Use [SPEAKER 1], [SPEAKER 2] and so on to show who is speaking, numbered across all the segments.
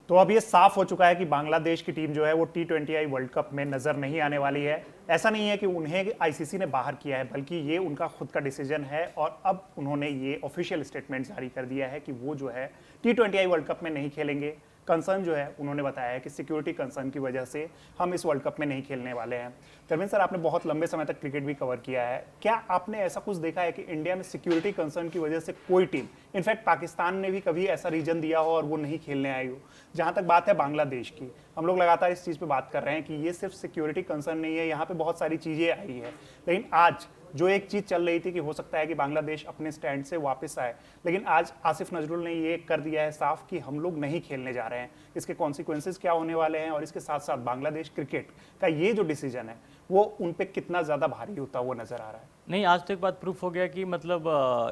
[SPEAKER 1] तो अब ये साफ हो चुका है कि बांग्लादेश की टीम जो है वो T20I वर्ल्ड कप में नजर नहीं आने वाली है। ऐसा नहीं है कि उन्हें आईसीसी ने बाहर किया है, बल्कि ये उनका खुद का डिसीजन है और अब उन्होंने ये ऑफिशियल स्टेटमेंट जारी कर दिया है कि वो जो है T20I वर्ल्ड कप में नहीं खेलेंगे। कंसर्न जो है उन्होंने बताया है कि सिक्योरिटी कंसर्न की वजह से हम इस वर्ल्ड कप में नहीं खेलने वाले हैं। धर्मेंद्र सर, आपने बहुत लंबे समय तक क्रिकेट भी कवर किया है, क्या आपने ऐसा कुछ देखा है कि इंडिया में सिक्योरिटी कंसर्न की वजह से कोई टीम, इनफैक्ट पाकिस्तान ने भी कभी ऐसा रीजन दिया हो और वो नहीं खेलने आई हो? जहां तक बात है बांग्लादेश की, हम लोग लगातार इस चीज पे बात कर रहे हैं कि ये सिर्फ सिक्योरिटी कंसर्न नहीं है, यहाँ पे बहुत सारी चीजें आई है, लेकिन आज जो एक चीज चल रही थी कि हो सकता है कि बांग्लादेश अपने स्टैंड से वापस आए, लेकिन आज आसिफ नजरुल ने ये कर दिया है साफ कि हम लोग नहीं खेलने जा रहे हैं। इसके कॉन्सिक्वेंसेस क्या होने वाले हैं और इसके साथ साथ बांग्लादेश क्रिकेट का ये जो डिसीजन है वो उन पे कितना ज्यादा भारी होता हुआ नजर आ रहा है?
[SPEAKER 2] नहीं, आज तो एक बात प्रूफ हो गया कि मतलब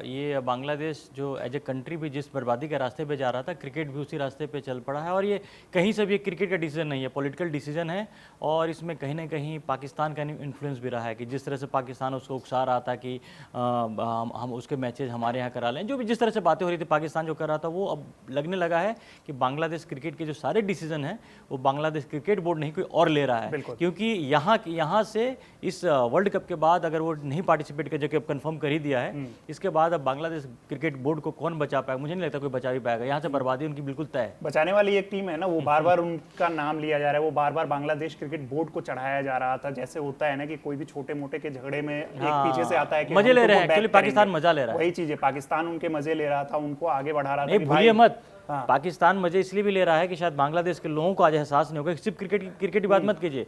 [SPEAKER 2] ये बांग्लादेश जो एज ए कंट्री भी जिस बर्बादी के रास्ते पे जा रहा था, क्रिकेट भी उसी रास्ते पे चल पड़ा है। और ये कहीं से भी एक क्रिकेट का डिसीजन नहीं है, पॉलिटिकल डिसीजन है। और इसमें कहीं ना कहीं पाकिस्तान का इन्फ्लुएंस भी रहा है कि जिस तरह से पाकिस्तान उसको उकसा रहा था कि हम उसके मैचेज हमारे यहाँ करा लें, जो भी जिस तरह से बातें हो रही थी पाकिस्तान जो कर रहा था, वो अब लगने लगा है कि बांग्लादेश क्रिकेट के जो सारे डिसीजन हैं वो बांग्लादेश क्रिकेट बोर्ड नहीं कोई और ले रहा है। क्योंकि यहाँ से इस वर्ल्ड कप के बाद अगर वो नहीं पार्टिसिपेट कर, जो कि कंफर्म कर ही दिया है, इसके बाद अब बांग्लादेश क्रिकेट बोर्ड को कौन बचा पाएगा? मुझे नहीं लगता कोई बचा भी पाएगा। यहाँ से बर्बादी उनकी बिल्कुल तय है।
[SPEAKER 1] बचाने वाली एक टीम है ना, वो बार बार उनका नाम लिया जा रहा है, वो बार बार बांग्लादेश क्रिकेट बोर्ड को चढ़ाया जा रहा था। जैसे होता है ना कि कोई भी छोटे मोटे के झगड़े में एक पीछे से आता है कि
[SPEAKER 2] मजे ले रहे हैं, एक्चुअली पाकिस्तान मजा ले रहा है।
[SPEAKER 1] वही चीज है, पाकिस्तान उनके मजे ले रहा था, उनको आगे बढ़ा रहा था।
[SPEAKER 2] भूलिए मत, पाकिस्तान मजे इसलिए भी ले रहा है कि शायद बांग्लादेश के लोगों को आज एहसास नहीं होगा। सिर्फ क्रिकेट की बात मत कीजिए,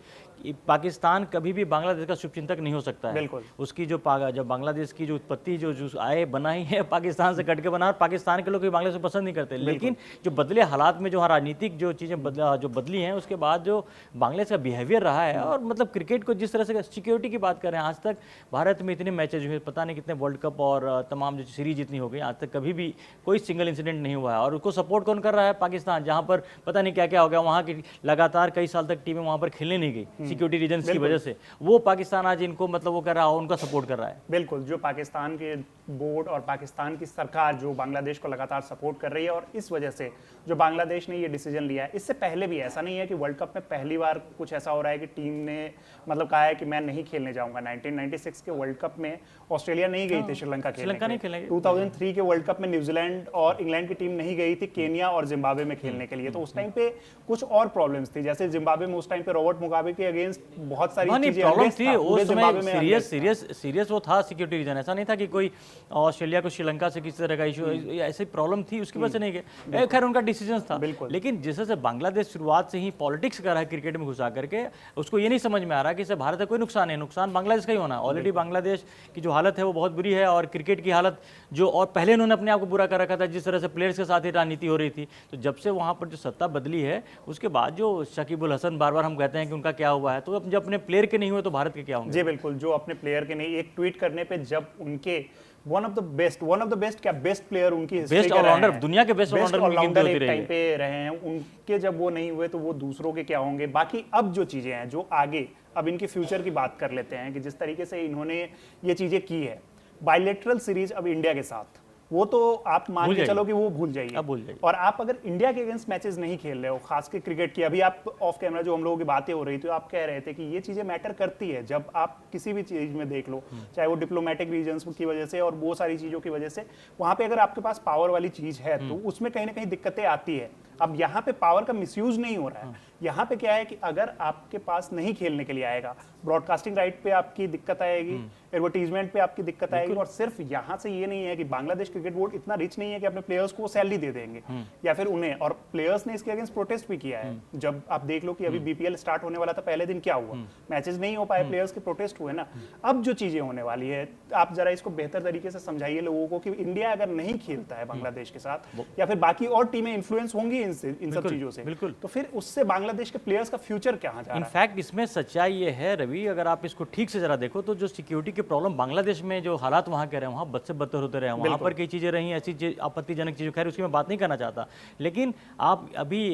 [SPEAKER 2] पाकिस्तान कभी भी बांग्लादेश का शुभचिंतक नहीं हो सकता है। उसकी जो बांग्लादेश की जो उत्पत्ति जो आए बनाई है पाकिस्तान से कट के बना, पाकिस्तान के लोग बांग्लादेश को पसंद नहीं करते। लेकिन जो बदले हालात में जो राजनीतिक जो चीज़ें जो बदली हैं, उसके बाद जो बांग्लादेश का बिहेवियर रहा है, और मतलब क्रिकेट को जिस तरह से सिक्योरिटी की बात करें, आज तक भारत में इतने मैचेज हुए, पता नहीं कितने वर्ल्ड कप और तमाम जो सीरीज जितनी हो गई, आज तक कभी भी कोई सिंगल इंसिडेंट नहीं हुआ है। और उसको सपोर्ट कौन कर रहा है? पाकिस्तान, जहां पर पता नहीं क्या क्या हो गया, वहां की लगातार कई साल तक टीमें वहां पर खेलने नहीं गई सिक्योरिटी रीजंस की वजह से। वो पाकिस्तान आज इनको मतलब वो कर रहा है, उनका सपोर्ट कर रहा है।
[SPEAKER 1] बिल्कुल, जो पाकिस्तान के बोर्ड और पाकिस्तान की सरकार जो बांग्लादेश को लगातार सपोर्ट कर रही है, और इस वजह से जो बांग्लादेश ने ये डिसीजन लिया है। इससे पहले भी ऐसा नहीं है कि वर्ल्ड कप में पहली बार कुछ ऐसा हो रहा है कि टीम ने मतलब कहा है कि मैं नहीं खेलने जाऊंगा। 1996 के वर्ल्ड कप में ऑस्ट्रेलिया नहीं गई थी श्रीलंका खेलने। 2003 के वर्ल्ड कप में न्यूजीलैंड और इंग्लैंड की टीम नहीं गई थी केनिया और जिम्बाब्वे में खेलने के लिए। तो उस टाइम पे कुछ और प्रॉब्लम्स थी, जैसे जिम्बाब्वे में उस टाइम पे रॉबर्ट मुगाबे के अगेंस्ट बहुत सारी
[SPEAKER 2] प्रॉब्लम थी उस समय। सीरियस वो था सिक्योरिटी रीजन, ऐसा नहीं था कि कोई ऑस्ट्रेलिया को श्रीलंका से किसी तरह का इशू, ऐसी प्रॉब्लम थी, उसकी वजह से नहीं गए। खैर उनका डिसीजन था। लेकिन जिस तरह से बांग्लादेश शुरुआत से ही पॉलिटिक्स कर रहा है क्रिकेट में घुसा करके, उसको ये नहीं समझ में आ रहा कि इससे भारत का कोई नुकसान है, नुकसान बांग्लादेश का ही होना। ऑलरेडी बांग्लादेश की जो हालत है वो बहुत बुरी है, और क्रिकेट की हालत जो, और पहले उन्होंने अपने आप को बुरा कर रखा था जिस तरह से प्लेयर्स के साथ ही राजनीति हो रही थी। तो जब से वहाँ पर जो सत्ता बदली है, उसके बाद जो शकीबुल हसन बार बार हम कहते हैं कि उनका क्या हुआ है, तो अब जब अपने प्लेयर के नहीं हुए तो भारत के क्या होंगे?
[SPEAKER 1] जी बिल्कुल, जो अपने प्लेयर के नहीं, एक ट्वीट करने पे जब उनके वन ऑफ द बेस्ट क्या बेस्ट प्लेयर उनकी हिस्ट्री
[SPEAKER 2] बेस्ट ऑलराउंडर, दुनिया के बेस्ट ऑलराउंडर
[SPEAKER 1] एक टाइम पे रहे हैं, उनके जब वो नहीं हुए तो वो दूसरों के क्या होंगे? बाकी अब जो चीजें हैं, जो आगे अब इनके फ्यूचर की बात कर लेते हैं कि जिस तरीके से इन्होंने ये चीजें की है, बायलैटरल सीरीज अब इंडिया के साथ, वो तो आप मान के चलो कि वो भूल जाइए। और आप अगर इंडिया के अगेंस्ट मैचेस नहीं खेल रहे हो, खास के क्रिकेट की, अभी आप ऑफ कैमरा जो हम लोगों की बातें हो रही थी, आप कह रहे थे कि ये चीजें मैटर करती है। जब आप किसी भी चीज में देख लो, चाहे वो डिप्लोमेटिक रीजंस की वजह से और वो सारी चीजों की वजह से, वहां पे अगर आपके पास पावर वाली चीज है तो उसमें कहीं ना कहीं दिक्कतें आती है। अब यहाँ पे पावर का मिसयूज नहीं हो रहा है। यहाँ पे क्या है कि अगर आपके पास नहीं खेलने के लिए आएगा, ब्रॉडकास्टिंग राइट पे आपकी दिक्कत आएगी, एडवर्टीजमेंट पे आपकी दिक्कत आएगी। और सिर्फ यहाँ से ये नहीं है कि बांग्लादेश क्रिकेट बोर्ड इतना रिच नहीं है कि अपने प्लेयर्स को सैलरी दे देंगे या फिर उन्हें, और प्लेयर्स ने इसके अगेंस्ट प्रोटेस्ट भी किया है। जब आप देख लो कि अभी बीपीएल स्टार्ट होने वाला था, पहले दिन क्या हुआ, मैचेस नहीं हो पाए, प्लेयर्स के प्रोटेस्ट हुए ना। अब जो चीजें होने वाली है, आप जरा इसको बेहतर तरीके से समझाइए लोगों को कि इंडिया अगर नहीं खेलता है बांग्लादेश के साथ, या फिर बाकी और टीमें इन्फ्लुएंस होंगी इन सब चीजों से,
[SPEAKER 2] बिल्कुल,
[SPEAKER 1] तो फिर उससे बांग्लादेश के प्लेयर्स का फ्यूचर कहां जा रहा है?
[SPEAKER 2] इनफैक्ट इसमें सच्चाई ये है रवि, अगर आप इसको ठीक से जरा देखो तो जो सिक्योरिटी के की प्रॉब्लम बांग्लादेश में जो हालात वहाँ के रहे, वहाँ बद से बदतर होते रहे, वहाँ पर कई चीज़ें रही ऐसी आपत्तिजनक चीज़ें, खैर उसकी मैं बात नहीं करना चाहता, लेकिन आप अभी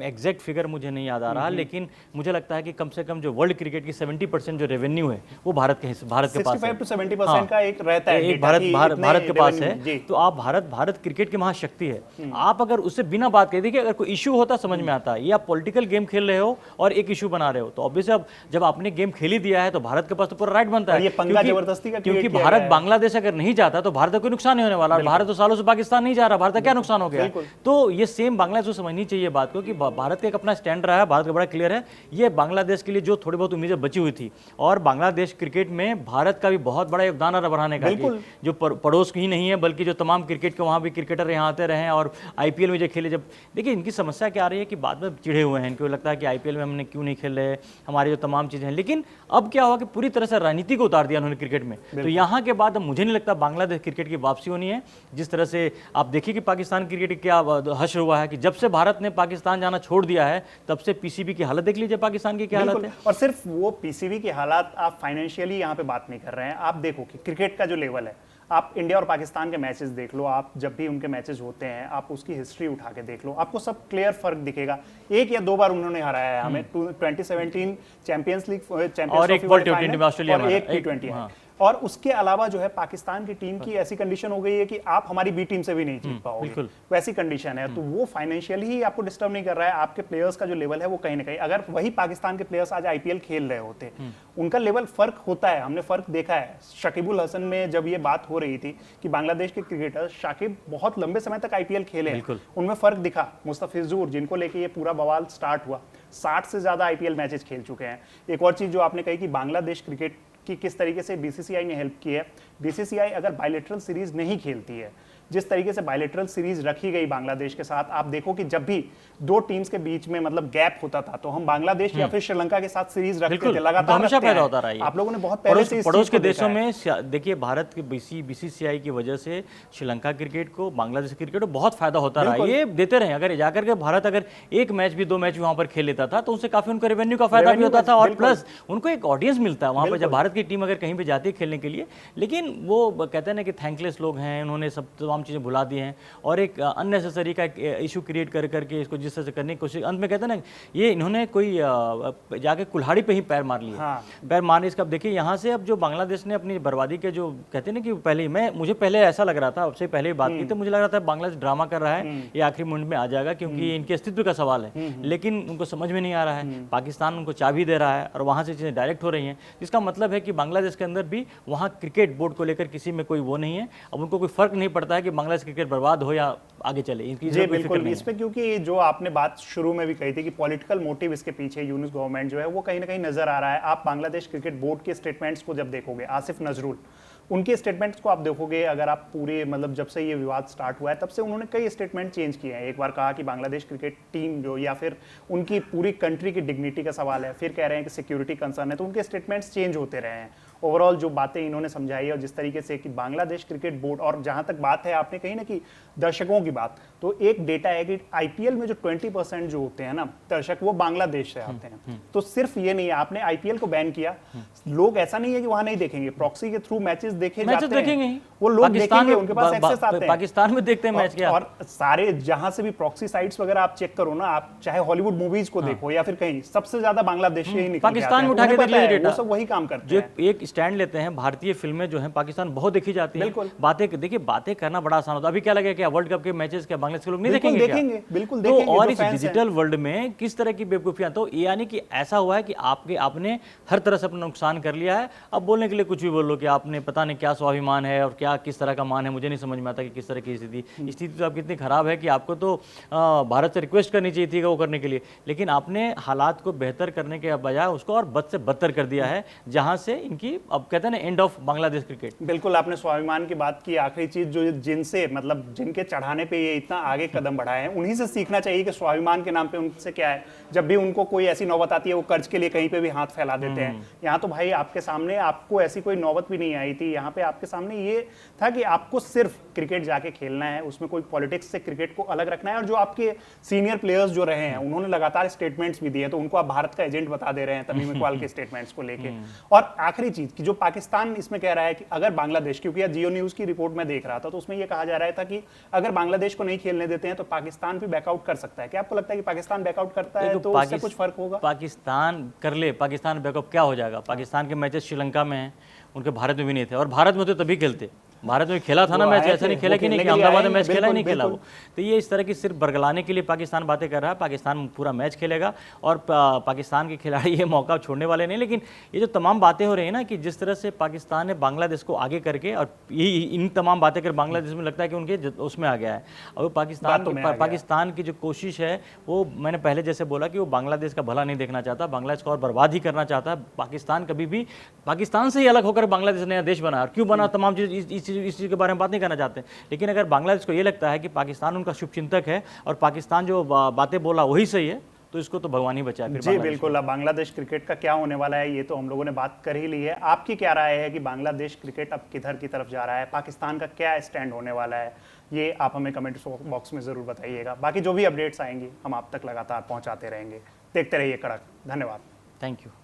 [SPEAKER 2] एग्जैक्ट फिगर मुझे नहीं याद आ रहा, लेकिन मुझे लगता है कि कम से कम जो वर्ल्ड क्रिकेट की 70% जो रेवेन्यू है वो भारत के पास है।
[SPEAKER 1] 65 to 70% का एक रहता है,
[SPEAKER 2] एक भारत के पास है। तो आप भारत क्रिकेट की महाशक्ति है, आप अगर उससे बिना बात करें, देखिए अगर कोई इशू होता समझ में आता है, ये आप पॉलिटिकल गेम खेल रहे हो और एक इशू बना रहे हो, तो ऑब्वियसली अब जब आपने गेम खेल ही दिया है तो भारत के पास तो पूरा राइट बनता है, क्योंकि भारत बांग्लादेश अगर नहीं जाता तो भारत का कोई नुकसान नहीं होने वाला, भारत तो सालों से पाकिस्तान नहीं जा रहा, भारत का क्या नुकसान हो गया। तो ये सेम बांग्लादेश को समझनी चाहिए बात को कि भारत का एक अपना स्टैंड रहा है, भारत का बड़ा क्लियर है, ये बांग्लादेश के लिए जो थोड़ी बहुत उम्मीदें बची हुई थी, और बांग्लादेश क्रिकेट में भारत का भी बहुत बड़ा योगदान रहा बढ़ाने का, जो पड़ोस ही नहीं है बल्कि जो तमाम क्रिकेट के वहाँ भी क्रिकेटर यहाँ आते रहे और आईपीएल में जो खेले, जब देखिए इनकी समस्या क्या आ रही है कि बाद में चिढ़े हुए हैं, इनको लगता है कि आईपीएल में हमने क्यों नहीं खेल रहे, हमारी जो तमाम चीज़ें हैं, लेकिन अब क्या हुआ कि पूरी तरह से राजनीति को उतार दिया उन्होंने क्रिकेट में। तो यहाँ के बाद मुझे नहीं लगता बांग्लादेश क्रिकेट की वापसी होनी है। जिस तरह से आप देखिए कि पाकिस्तान क्रिकेट क्या हश्र हुआ है कि जब से भारत ने पाकिस्तान जाना छोड़ दिया है तब से पीसीबी की हालत देख लीजिए, पाकिस्तान की क्या हालत है।
[SPEAKER 1] और सिर्फ वो पीसीबी की हालात, आप फाइनेंशियली यहाँ पे बात नहीं कर रहे हैं, आप देखो कि क्रिकेट का जो लेवल है, आप इंडिया और पाकिस्तान के मैचेस देख लो, आप जब भी उनके मैचेस होते हैं आप उसकी हिस्ट्री उठा के देख लो, आपको सब क्लियर फर्क दिखेगा। एक या दो बार उन्होंने हराया है हमें, 2017 चैंपियंस लीग
[SPEAKER 2] और एक वर्ल्ड टी20 ऑस्ट्रेलिया
[SPEAKER 1] और एक टी20 है, और उसके अलावा जो है पाकिस्तान की टीम की ऐसी कंडीशन हो गई है कि आप हमारी बी टीम से भी नहीं जीत पाओगे, वैसी कंडीशन है। तो वो फाइनेंशियली ही आपको डिस्टर्ब नहीं कर रहा है, आपके प्लेयर्स का जो लेवल है वो कहीं ना कहीं, अगर वही पाकिस्तान के प्लेयर्स आज आईपीएल खेल रहे होते, उनका लेवल फर्क होता है, हमने फर्क देखा है। शकीबुल हसन में जब ये बात हो रही थी कि बांग्लादेश के क्रिकेटर शाकिब बहुत लंबे समय तक आईपीएल खेले, उनमें फर्क दिखा। मुस्तफिजुर जिनको लेके ये पूरा बवाल स्टार्ट हुआ, 60 से ज्यादा आईपीएल मैचेस खेल चुके हैं। एक और चीज जो आपने कही कि बांग्लादेश क्रिकेट कि किस तरीके से बीसीसीआई ने हेल्प की है, बीसीसीआई अगर बायलैटरल सीरीज नहीं खेलती है, जिस तरीके से बायलैटरल सीरीज रखी गई बांग्लादेश के साथ, आप देखो कि जब भी दो टीम्स के बीच में मतलब गैप होता था तो हम बांग्लादेश या फिर श्रीलंका के साथ सीरीज रखते थे, लगातार
[SPEAKER 2] हमेशा पैदा होता रहा है।
[SPEAKER 1] आप लोगों ने बहुत पहले से
[SPEAKER 2] पड़ोस के देशों में देखिए भारत के बीसीसीआई की वजह से श्रीलंका क्रिकेट को, बांग्लादेश क्रिकेट को बहुत फायदा होता रहा, ये देते रहे। अगर जाकर के भारत अगर एक मैच भी 2 मैच भी वहां पर खेल लेता था तो उससे काफी उनको रेवेन्यू का फायदा भी होता था, और प्लस उनको एक ऑडियंस मिलता है वहां पर जब भारत की टीम अगर कहीं भी जाती है खेलने के लिए। लेकिन वो कहते हैं ना कि थैंकलेस लोग हैं, उन्होंने सब तमाम चीजें भुला दी हैं और एक अननेसेसरी का इशू क्रिएट कर करके इसको जिस तरह से करने की कोशिश, अंत में कहते हैं ना ये इन्होंने कोई जाके कुल्हाड़ी पे ही पैर मार लिए। पैर मारने इसका देखिए यहाँ से अब जो बांग्लादेश ने अपनी बर्बादी के जो कहते हैं ना कि पहले मुझे पहले ऐसा लग रहा था, अब से पहले ही बात की तो मुझे लग रहा था बांग्लादेश ड्रामा कर रहा है, ये आखिरी मोमेंट में आ जाएगा क्योंकि इनके अस्तित्व का सवाल है, लेकिन उनको समझ में नहीं आ रहा है। पाकिस्तान उनको चाबी दे रहा है और वहाँ से चीज़ें डायरेक्ट हो रही हैं, जिसका मतलब है कि बांग्लादेश के अंदर भी वहाँ क्रिकेट बोर्ड को लेकर किसी में कोई वो नहीं है। अब उनको कोई फर्क नहीं पड़ता है कि बांग्लादेश क्रिकेट बर्बाद हो या आगे चले, इनकी
[SPEAKER 1] जी बिल्कुल इस पे, क्योंकि जो आपने बात शुरू में भी कही थी कि पॉलिटिकल मोटिव इसके पीछे यूनुस गवर्नमेंट जो है वो कहीं ना कहीं नजर आ रहा है। आप बांग्लादेश क्रिकेट बोर्ड के स्टेटमेंट्स को जब देखोगे, आसिफ नजरुल उनके स्टेटमेंट्स को आप देखोगे, अगर आप पूरे मतलब जब से ये विवाद स्टार्ट हुआ है तब से उन्होंने कई स्टेटमेंट चेंज किए हैं। एक बार कहा कि बांग्लादेश क्रिकेट टीम जो या फिर उनकी पूरी कंट्री की डिग्निटी का सवाल है, फिर कह रहे हैं कि सिक्योरिटी कंसर्न है, तो उनके स्टेटमेंट्स चेंज होते रहे हैं। ओवरऑल जो बातें इन्होंने समझाई और जिस तरीके से कि बांग्लादेश क्रिकेट बोर्ड, और जहां तक बात है आपने कही ना कि दर्शकों की बात, तो एक डेटा है कि आईपीएल में जो 20% जो होते हैं ना दर्शक वो बांग्लादेश से आते हैं। तो सिर्फ ये नहीं है, आपने आईपीएल को बैन किया, लोग ऐसा नहीं है कि वहां नहीं देखेंगे, प्रॉक्सी के थ्रू मैचेस देखे जाते हैं, वो लोग देखेंगे, उनके पास एक्सेस आते हैं।
[SPEAKER 2] पाकिस्तान में देखते हैं मैच क्या,
[SPEAKER 1] और सारे जहां से भी प्रॉक्सी साइट्स वगैरह आप चेक करो ना, आप चाहे हॉलीवुड मूवीज को देखो या फिर कहीं, सबसे ज्यादा बांग्लादेशी ही निकलते हैं।
[SPEAKER 2] पाकिस्तान में उठा के देख लीजिए डेटा,
[SPEAKER 1] वो सब वही काम करते हैं,
[SPEAKER 2] जो एक स्टैंड लेते हैं। भारतीय फिल्में जो हैं पाकिस्तान बहुत देखी जाती हैं, बातें देखिए, बातें करना बड़ा आसान होता है। अभी क्या लगे क्या वर्ल्ड कप के मैचेस क्या बांग्लादेश के लोग नहीं देखेंगे?
[SPEAKER 1] बिल्कुल
[SPEAKER 2] देखेंगे। तो और इस डिजिटल वर्ल्ड में किस तरह की बेवकूफियां, तो यानी कि ऐसा हुआ है कि आपने हर तरह से अपना नुकसान कर लिया है। अब बोलने के लिए कुछ भी बोलो कि आपने पता नहीं क्या स्वाभिमान है और क्या किस तरह का मान है, मुझे नहीं समझ में आता कि किस तरह की स्थिति तो आपकी इतनी खराब है कि आपको तो भारत से रिक्वेस्ट करनी चाहिए थी वो करने के लिए, लेकिन आपने हालात को बेहतर करने के बजाय उसको और बद से बदतर कर दिया है, जहां से इनकी अब कहते हैं ना एंड ऑफ बांग्लादेश क्रिकेट।
[SPEAKER 1] बिल्कुल आपने स्वाभिमान की बात की, आखिरी चीज जो जिनसे मतलब जिनके चढ़ाने पे ये इतना आगे कदम बढ़ाए हैं, उन्हीं से सीखना चाहिए कि स्वाभिमान के नाम पे उनसे क्या है, जब भी उनको कोई ऐसी नौबत आती है वो कर्ज के लिए कहीं पे भी हाथ फैला देते हैं। यहाँ तो भाई आपके सामने आपको ऐसी कोई नौबत भी नहीं आई थी, यहाँ पे आपके सामने ये था कि आपको सिर्फ क्रिकेट जाके खेलना है, उसमें कोई पॉलिटिक्स से क्रिकेट को अलग रखना है। और जो आपके सीनियर प्लेयर्स जो रहे हैं उन्होंने लगातार स्टेटमेंट्स भी दिए, तो उनको आप भारत का एजेंट बता दे रहे हैं तमीम इकबाल के स्टेटमेंट्स को लेके। और आखिरी चीज कि जो पाकिस्तान इसमें कह रहा है कि अगर बांग्लादेश, क्योंकि जियो न्यूज की रिपोर्ट में देख रहा था तो उसमें यह कहा जा रहा था कि अगर बांग्लादेश को नहीं खेलने देते हैं तो पाकिस्तान भी बैकआउट कर सकता है। क्या आपको लगता है कि पाकिस्तान बैकआउट करता है तो उससे कुछ फर्क होगा?
[SPEAKER 2] पाकिस्तान कर ले, पाकिस्तान बैकअप क्या हो जाएगा? पाकिस्तान के मैचेस श्रीलंका में हैं, उनके भारत में भी नहीं थे, और भारत में तो तभी खेलते, भारत में खेला था ना मैच, ऐसा नहीं खेला कि नहीं, अहमदाबाद में मैच खेला ही नहीं खेला वो। तो ये इस तरह की सिर्फ बरगलाने के लिए पाकिस्तान बातें कर रहा है। पाकिस्तान पूरा मैच खेलेगा और पाकिस्तान के खिलाड़ी ये मौका छोड़ने वाले नहीं। लेकिन ये जो तमाम बातें हो रही है ना कि जिस तरह से पाकिस्तान ने बांग्लादेश को आगे करके, और इन तमाम बातें कर बांग्लादेश में लगता है कि उनके उसमें आ गया है। और पाकिस्तान की जो कोशिश है वो मैंने पहले जैसे बोला कि वो बांग्लादेश का भला नहीं देखना चाहता, बांग्लादेश को और बर्बाद ही करना चाहता है। पाकिस्तान कभी भी पाकिस्तान से ही अलग होकर बांग्लादेश नया देश बना, और क्यों बना तमाम चीज इस चीज़ के बारे में बात नहीं करना चाहते। लेकिन अगर बांग्लादेश को ये लगता है कि पाकिस्तान उनका शुभचिंतक है और पाकिस्तान जो बातें बोला वही सही है, तो इसको तो भगवान ही बचाए।
[SPEAKER 1] जी बिल्कुल। अब बांग्लादेश क्रिकेट का क्या होने वाला है ये तो हम लोगों ने बात कर ही ली है। आपकी क्या राय है कि बांग्लादेश क्रिकेट अब किधर की तरफ जा रहा है, पाकिस्तान का क्या स्टैंड होने वाला है, ये आप हमें कमेंट बॉक्स में ज़रूर बताइएगा। बाकी जो भी अपडेट्स आएंगी हम आप तक लगातार पहुँचाते रहेंगे। देखते रहिए कड़क। धन्यवाद।
[SPEAKER 2] Thank you.